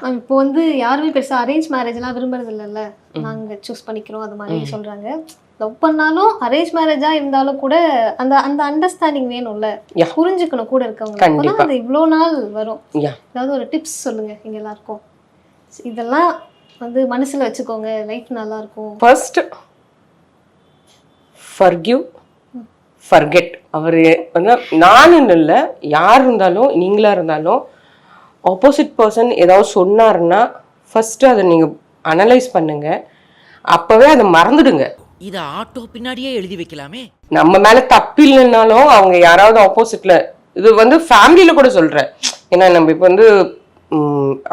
இப்போ வந்து யாருமே பெருசா அரேஞ்ச் மேரேஜ்லாம் விரும்புறது இல்லைல்ல, நாங்க சூஸ் பண்ணிக்கிறோம் அது மாதிரி சொல்றாங்க. லவ் பண்ணாலும் அரேஞ்ச் மேரேஜா இருந்தாலும் கூட அந்த அந்த அண்டர்ஸ்டாண்டிங் வேணும்ல, புரிஞ்சுக்கணும் கூட இருக்கவங்க. அப்பதான் அது இவ்வளோ நாள் வரும். ஏதாவது ஒரு டிப்ஸ் சொல்லுங்க எங்க எல்லாருக்கும், இதெல்லாம் வந்து மனசுல வச்சுக்கோங்க, லைஃப் நல்லா இருக்கும். First forgive forget. அவர் வந்து நானுன்னு இல்லை, யார் இருந்தாலும் நீங்களா இருந்தாலும் ஆப்போசிட் பர்சன் ஏதாவது சொன்னாருன்னா ஃபர்ஸ்ட் அதை நீங்க அனலைஸ் பண்ணுங்க, அப்பவே அதை மறந்துடுங்க. இத ஆட்டோ பின்னாடியே எழுதி வைக்கலாமே. நம்ம மேல தப்பு இல்லைன்னாலும் அவங்க யாராவது ஆப்போசிட்ல, இது வந்து ஃபேமிலியில கூட சொல்றேன். ஏன்னா நம்ம இப்ப வந்து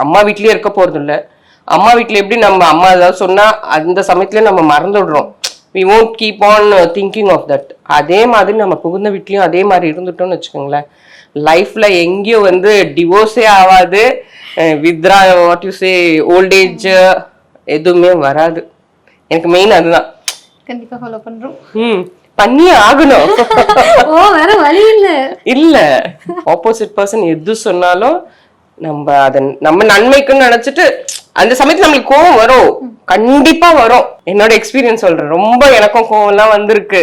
அம்மா வீட்லயே இருக்க போறது இல்லை. அம்மா வீட்டுல எப்படி நம்ம அம்மா ஏதாவது சொன்னா அந்த சமயத்துல நம்ம மறந்துடுறோம். we won't keep on thinking of that. அதே மாதிரி நம்ம புகுந்த வீட்லயும் அதே மாதிரி இருந்துட்டோம்னு வச்சுக்கோங்களேன், லைஃப்ல எங்கேயும் வந்து டிவோர்ஸே ஆகாது, withdraw what you say old age எதுவுமே வராது. எனக்கு மெயின் அதுதான். கண்டிப்பா ஃபாலோ பண்றோம். பண்ணியே ஆகணும். ஓ வேற வழி இல்ல. இல்ல, ஆப்போசிட் பர்சன் எது சொன்னாலும் நம்ம அதை நம்ம நன்மைக்குன்னு நினைச்சிட்டு, அந்த சமயத்துல நம்மளுக்கு கோவம் வரும், கண்டிப்பா வரும். என்னோட எக்ஸ்பீரியன்ஸ் சொல்றேன், ரொம்ப எனக்கும் கோவம் எல்லாம் வந்திருக்கு.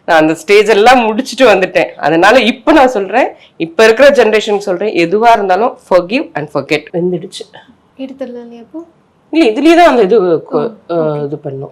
நான் அந்த ஸ்டேஜ் எல்லாம் முடிச்சுட்டு வந்துட்டேன். அதனால இப்ப நான் சொல்றேன், இப்ப இருக்கிற ஜெனரேஷன் சொல்றேன், எதுவா இருந்தாலும் forgive and forget. வந்துடுச்சு. எடுத்துடலாம். அப்போ இல்ல இதுலயே தான் அந்த இது பண்ணும்.